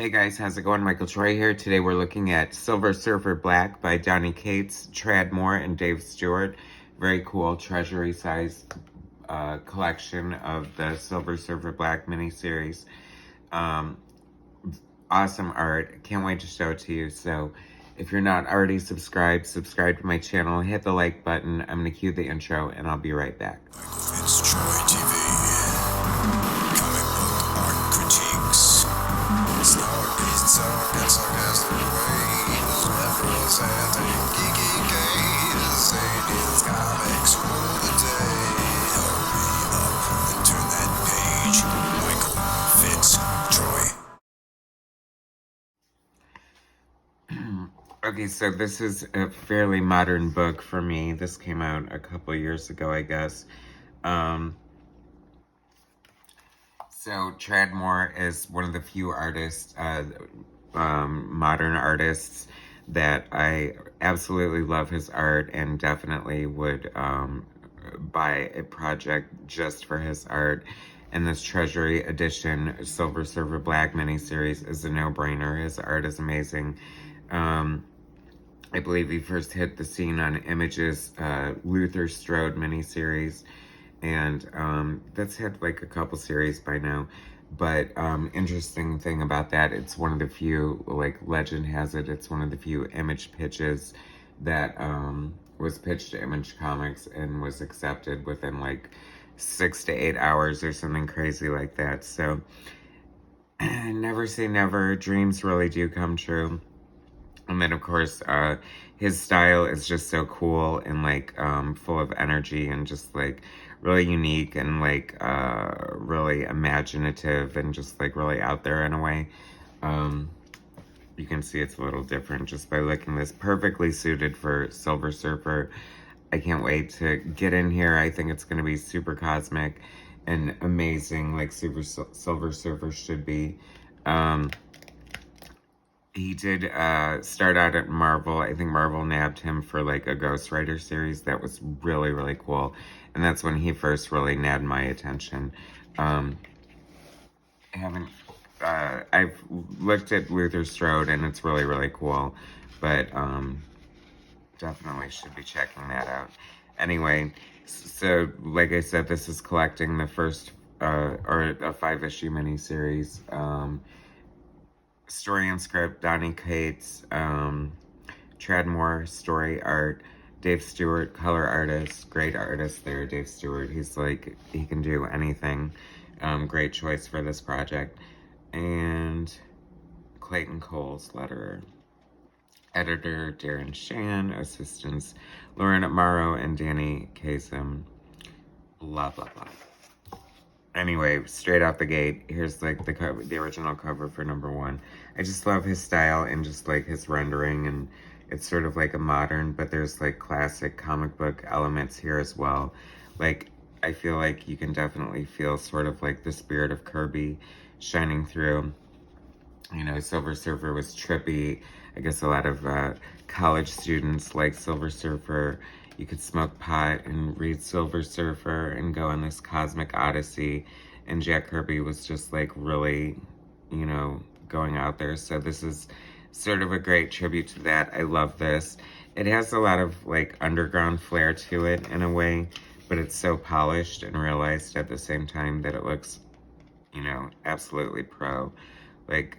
Hey guys, how's it going? Michael Troy here. Today we're looking at Silver Surfer Black by Donny Cates, Tradd Moore, and Dave Stewart. Very cool Treasury size collection of the Silver Surfer Black miniseries. Awesome art. Can't wait to show it to you. So if you're not already subscribed, subscribe to my channel, hit the like button. I'm going to cue the intro and I'll be right back. MichaelFitzTroytv Comic book art critiques. Snarky, sarcastic ways, representing geeky gaze. 80s comics rule the day. Hurry up and turn that page. MichaelFitzTroy. Okay, so this is a fairly modern book for me. This came out a couple years ago, I guess. So Tradd Moore is one of the few artists, modern artists, that I absolutely love his art and definitely would buy a project just for his art. And this Treasury edition Silver Surfer Black miniseries is a no-brainer. His art is amazing. I believe he first hit the scene on Image's Luther Strode miniseries. And that's had like a couple series by now. But interesting thing about that, it's one of the few, like legend has it, it's one of the few Image pitches that was pitched to Image Comics and was accepted within like 6 to 8 hours or something crazy like that. So never say never. Dreams really do come true. And then, of course, his style is just so cool and, like, full of energy and just, like, really unique and, like, really imaginative and just, like, really out there in a way. You can see it's a little different just by looking this. Perfectly suited for Silver Surfer. I can't wait to get in here. I think it's going to be super cosmic and amazing, like Silver Surfer should be. He did start out at Marvel. I think Marvel nabbed him for like a Ghost Rider series that was really, really cool. And that's when he first really nabbed my attention. I've looked at Luther Strode and it's really, really cool. But definitely should be checking that out. Anyway, so like I said, this is collecting the first, or a 5-issue miniseries. Story and script, Donny Cates, Tradd Moore, story art, Dave Stewart, color artist, great artist there, Dave Stewart. He's like, he can do anything. Great choice for this project. And Clayton Cole's letterer. Editor, Darren Shan, assistants, Lauren Amaro and Danny Kasem. Blah, blah, blah. Anyway, straight out the gate, here's like the cover, the original cover for #1. I just love his style and just like his rendering, and it's sort of like a modern, but there's like classic comic book elements here as well. Like, I feel like you can definitely feel sort of like the spirit of Kirby shining through. You know, Silver Surfer was trippy. I guess a lot of college students like Silver Surfer. You could smoke pot and read Silver Surfer and go on this cosmic odyssey. And Jack Kirby was just like really, you know, going out there. So this is sort of a great tribute to that. I love this. It has a lot of like underground flair to it in a way, but it's so polished and realized at the same time that it looks, you know, absolutely pro. Like,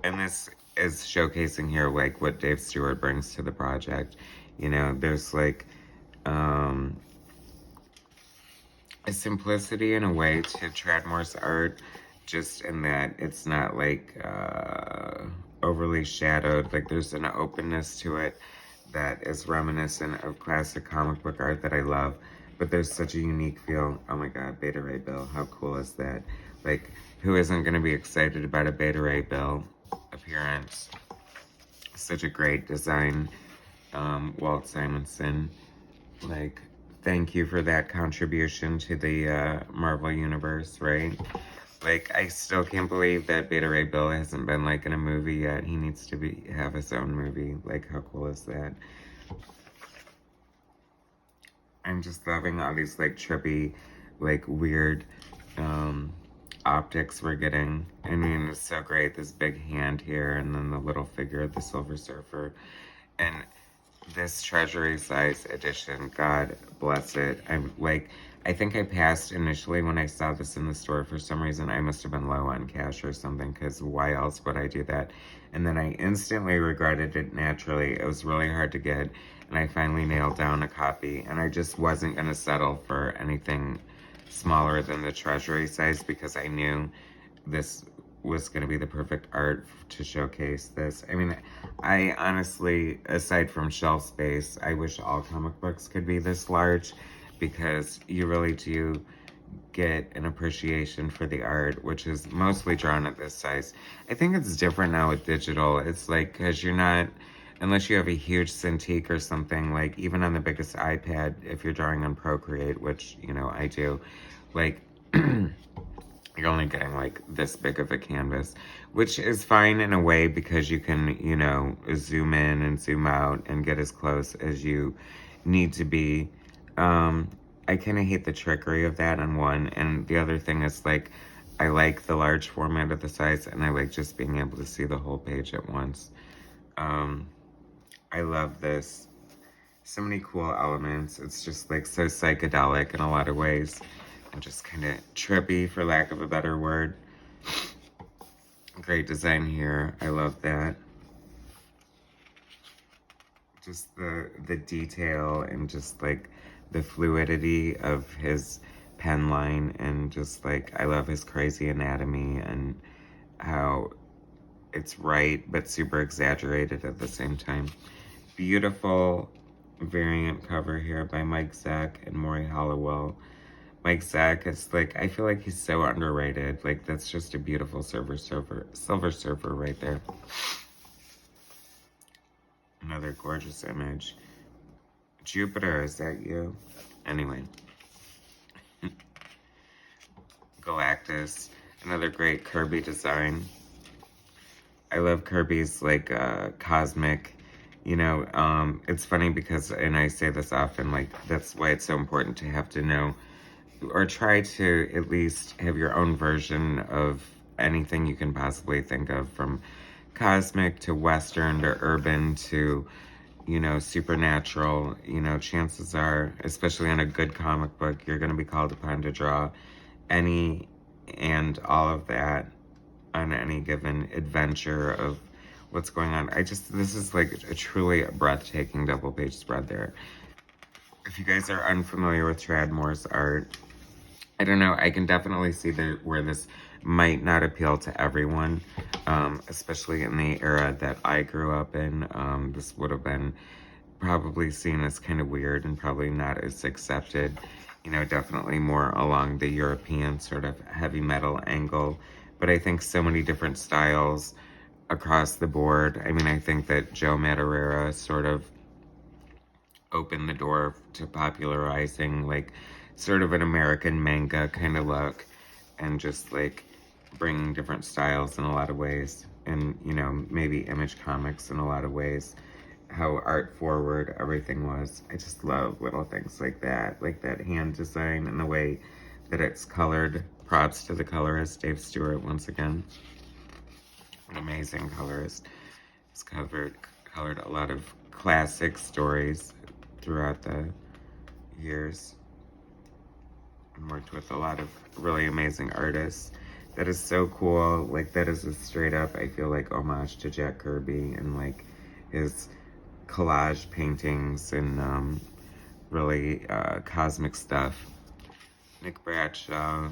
and this is showcasing here like what Dave Stewart brings to the project. You know, there's like a simplicity in a way to Tradd Moore's art, just in that it's not like overly shadowed. Like, there's an openness to it that is reminiscent of classic comic book art that I love, but there's such a unique feel. Oh my god, Beta Ray Bill, how cool is that? Like, who isn't going to be excited about a Beta Ray Bill appearance? Such a great design. Walt Simonson, like, thank you for that contribution to the Marvel Universe, right? Like, I still can't believe that Beta Ray Bill hasn't been, like, in a movie yet. He needs to have his own movie. Like, how cool is that? I'm just loving all these, like, trippy, like, weird optics we're getting. I mean, it's so great. This big hand here, and then the little figure of the Silver Surfer. And this Treasury size edition, God bless it. I think I passed initially when I saw this in the store. For some reason, I must have been low on cash or something, because why else would I do that? And then I instantly regretted it naturally. It was really hard to get, and I finally nailed down a copy, and I just wasn't going to settle for anything smaller than the Treasury size, because I knew this was going to be the perfect art to showcase this. I mean, I honestly, aside from shelf space, I wish all comic books could be this large, because you really do get an appreciation for the art, which is mostly drawn at this size. I think it's different now with digital. It's like, because you're not, unless you have a huge Cintiq or something, like even on the biggest iPad, if you're drawing on Procreate, which, you know, I do, like, you're only getting like this big of a canvas, which is fine in a way, because you can, you know, zoom in and zoom out and get as close as you need to be. I kind of hate the trickery of that on one, and the other thing is, like, I like the large format of the size, and I like just being able to see the whole page at once. I love this. So many cool elements. It's just like so psychedelic in a lot of ways, and just kind of trippy, for lack of a better word. Great design here. I love that. Just the detail, and just like the fluidity of his pen line, and just like, I love his crazy anatomy, and how it's right but super exaggerated at the same time. Beautiful variant cover here by Mike Zack and Maury Hollowell. Mike Zack is like, I feel like he's so underrated. Like, that's just a beautiful Silver Surfer right there. Another gorgeous image. Jupiter, is that you? Anyway. Galactus, another great Kirby design. I love Kirby's, like, cosmic, you know, it's funny because, and I say this often, like, that's why it's so important to have to know, or try to at least have your own version of anything you can possibly think of, from cosmic to Western to urban to, you know, supernatural. You know, chances are, especially on a good comic book, you're going to be called upon to draw any and all of that on any given adventure of what's going on. This is like a truly breathtaking double page spread there. If you guys are unfamiliar with Tradd art, I don't know, I can definitely see where this might not appeal to everyone, especially in the era that I grew up in. This would have been probably seen as kind of weird and probably not as accepted. You know, definitely more along the European sort of heavy metal angle. But I think so many different styles across the board. I mean, I think that Joe Madureira sort of opened the door to popularizing, like, sort of an American manga kind of look, and just like bringing different styles in a lot of ways, and, you know, maybe Image Comics in a lot of ways, how art forward everything was. I just love little things like that hand design and the way that it's colored. Props to the colorist, Dave Stewart, once again. An amazing colorist. He's colored a lot of classic stories throughout the years, and worked with a lot of really amazing artists. That is so cool. Like, that is a straight up, I feel like, homage to Jack Kirby and like his collage paintings and really cosmic stuff. Nick Bradshaw,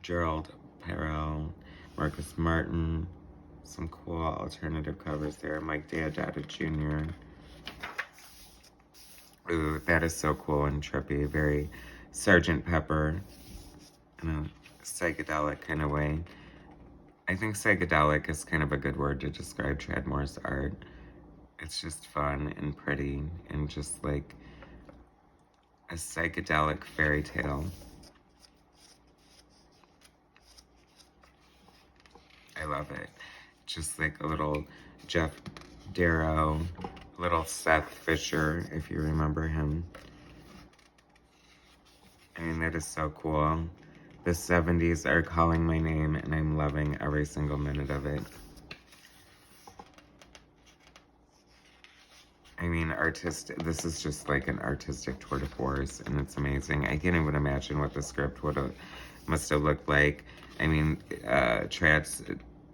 Gerald Perel, Marcus Martin, some cool alternative covers there. Mike Deodato Jr. Ooh, that is so cool and trippy. Very Sgt. Pepper in a psychedelic kind of way. I think psychedelic is kind of a good word to describe Tradd art. It's just fun and pretty and just like a psychedelic fairy tale. I love it. Just like a little Jeff Darrow, little Seth Fisher, if you remember him. I mean, it is so cool. The 70s are calling my name, and I'm loving every single minute of it. I mean, this is just like an artistic tour de force, and it's amazing. I can't even imagine what the script must have looked like. I mean, Trad's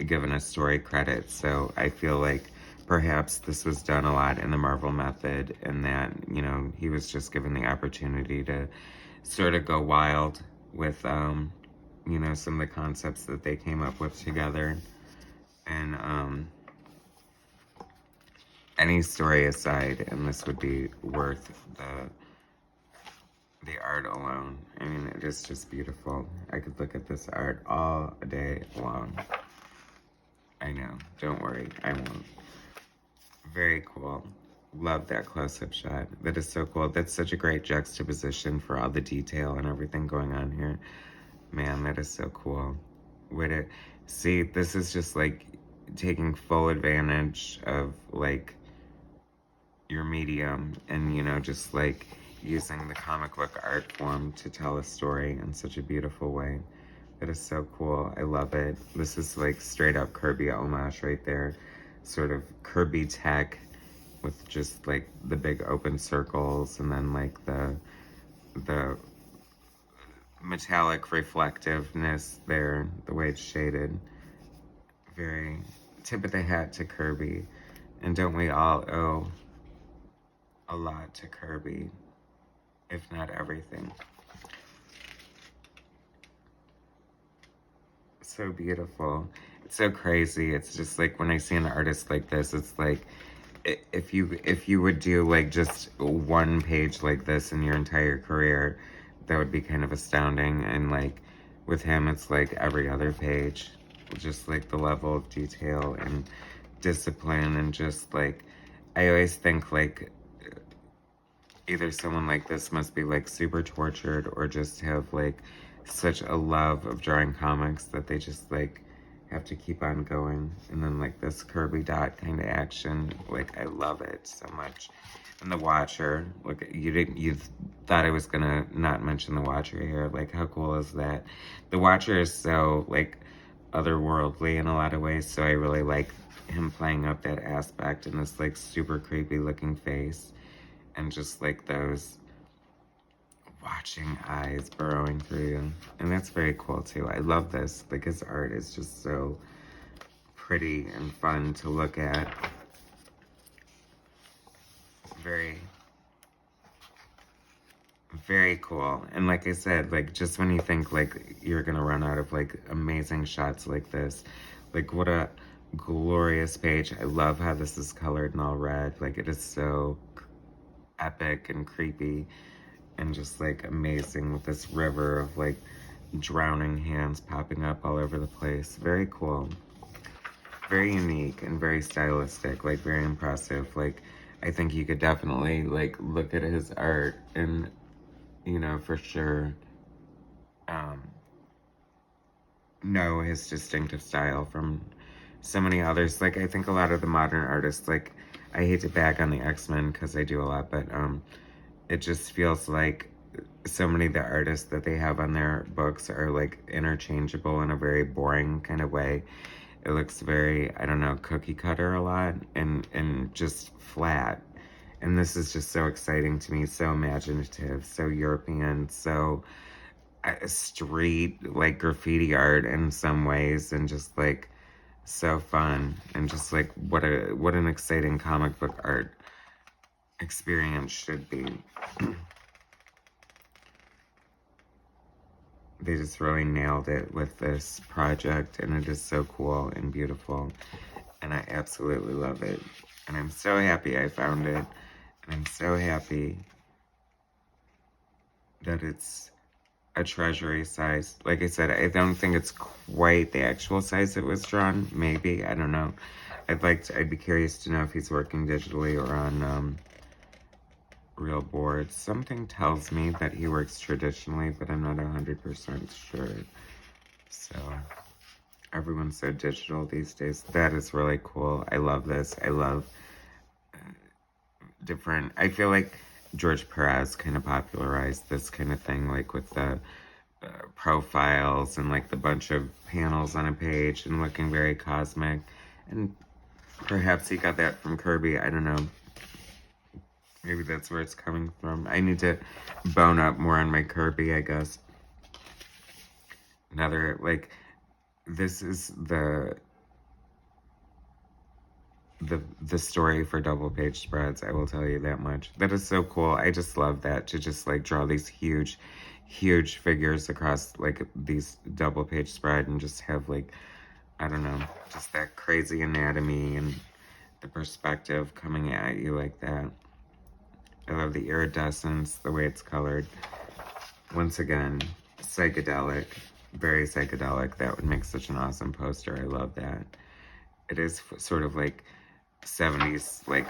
given a story credit, so I feel like perhaps this was done a lot in the Marvel method, and that, you know, he was just given the opportunity to sort of go wild with, you know, some of the concepts that they came up with together. And, any story aside, and this would be worth the art alone. I mean, it is just beautiful. I could look at this art all day long. I know. Don't worry. I won't. Very cool. Love that close-up shot. That is so cool. That's such a great juxtaposition for all the detail and everything going on here. Man, that is so cool. See, this is just like taking full advantage of like your medium, and, you know, just like using the comic book art form to tell a story in such a beautiful way. That is so cool. I love it. This is like straight up Kirby homage right there. Sort of Kirby tech with just like the big open circles, and then like the metallic reflectiveness there, the way it's shaded. Very tip of the hat to Kirby. And don't we all owe a lot to Kirby, if not everything. So beautiful. It's so crazy. It's just like when I see an artist like this, it's like if you would do like just one page like this in your entire career, that would be kind of astounding. And like with him, it's like every other page, just like the level of detail and discipline, and just like I always think like either someone like this must be like super tortured, or just have like such a love of drawing comics that they just like have to keep on going. And then like this Kirby dot kind of action, like I love it so much. And the Watcher, look, you thought I was gonna not mention the Watcher here. Like, how cool is that? The Watcher is so like otherworldly in a lot of ways, so I really like him playing up that aspect in this like super creepy looking face, and just like those watching eyes burrowing through you. And that's very cool too. I love this. Like, his art is just so pretty and fun to look at. Very, very cool. And like I said, like just when you think like you're gonna run out of like amazing shots like this, like what a glorious page. I love how this is colored in all red. Like, it is so epic and creepy and just like amazing, with this river of like drowning hands popping up all over the place. Very cool. Very unique and very stylistic, like very impressive. Like, I think you could definitely like look at his art and, you know, for sure know his distinctive style from so many others. Like, I think a lot of the modern artists, like, I hate to bag on the X-Men because I do a lot, but it just feels like so many of the artists that they have on their books are like interchangeable in a very boring kind of way. It looks very, I don't know, cookie cutter a lot, and just flat. And this is just so exciting to me, so imaginative, so European, so street, like graffiti art in some ways, and just like so fun, and just like what an exciting comic book art experience should be. They just really nailed it with this project, and it is so cool and beautiful, and I absolutely love it. And I'm so happy I found it, and I'm so happy that it's a Treasury size. Like I said, I don't think it's quite the actual size it was drawn. Maybe, I don't know. I'd be curious to know if he's working digitally or on real boards. Something tells me that he works traditionally, but I'm not 100% sure. So, everyone's so digital these days. That is really cool. I love this. I love different, I feel like George Perez kind of popularized this kind of thing, like with the profiles and like the bunch of panels on a page and looking very cosmic. And perhaps he got that from Kirby. I don't know. Maybe that's where it's coming from. I need to bone up more on my Kirby, I guess. Another, like, this is the story for double page spreads, I will tell you that much. That is so cool. I just love that, to just like draw these huge figures across like these double page spread and just have like, I don't know, just that crazy anatomy and the perspective coming at you like that. I love the iridescence, the way it's colored. Once again, psychedelic, very psychedelic. That would make such an awesome poster. I love that. It is sort of like 70s, like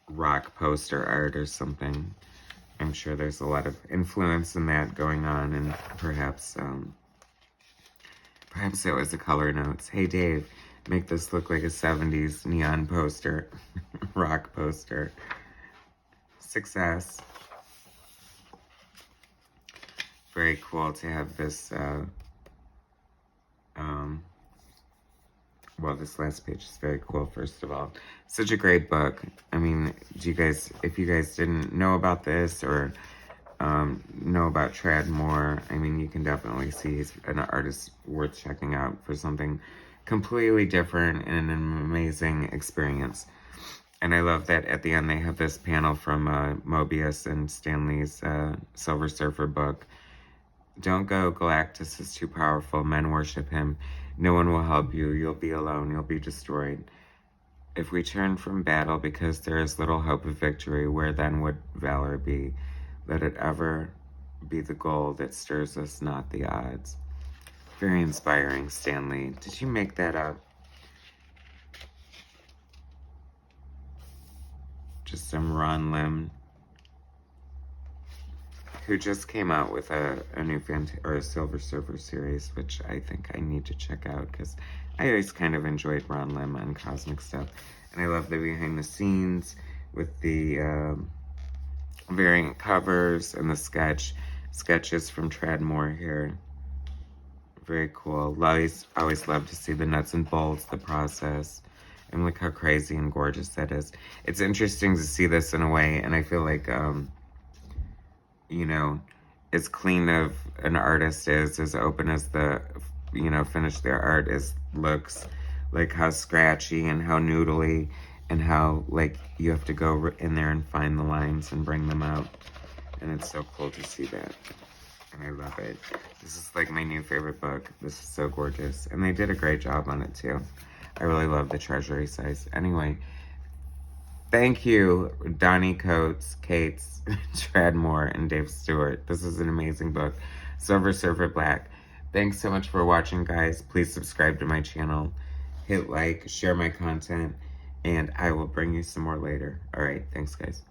rock poster art or something. I'm sure there's a lot of influence in that going on, and perhaps it was the color notes. Hey Dave, make this look like a 70s neon poster, rock poster. Success. Very cool to have this, well, this last page is very cool, first of all. Such a great book. I mean, if you guys didn't know about this or know about Tradd more, I mean, you can definitely see he's an artist worth checking out for something completely different and an amazing experience. And I love that at the end they have this panel from Mobius and Stan Lee's Silver Surfer book. Don't go, Galactus is too powerful, men worship him. No one will help you, you'll be alone, you'll be destroyed. If we turn from battle because there is little hope of victory, where then would valor be? Let it ever be the goal that stirs us, not the odds. Very inspiring, Stan Lee. Did you make that up? Just some Ron Lim, who just came out with a new Silver Surfer series, which I think I need to check out, because I always kind of enjoyed Ron Lim on cosmic stuff. And I love the behind the scenes with the variant covers and the sketches from Tradd Moore here. Very cool. Always love to see the nuts and bolts, the process. And look how crazy and gorgeous that is. It's interesting to see this in a way, and I feel like, you know, as clean of an artist is, as open as the, you know, finish their art looks, like how scratchy and how noodly, and how, like, you have to go in there and find the lines and bring them out. And it's so cool to see that. And I love it. This is like my new favorite book. This is so gorgeous. And they did a great job on it too. I really love the Treasury size. Anyway, thank you, Donny Cates, Tradd Moore, and Dave Stewart. This is an amazing book. Silver Surfer Black. Thanks so much for watching, guys. Please subscribe to my channel. Hit like, share my content, and I will bring you some more later. All right, thanks, guys.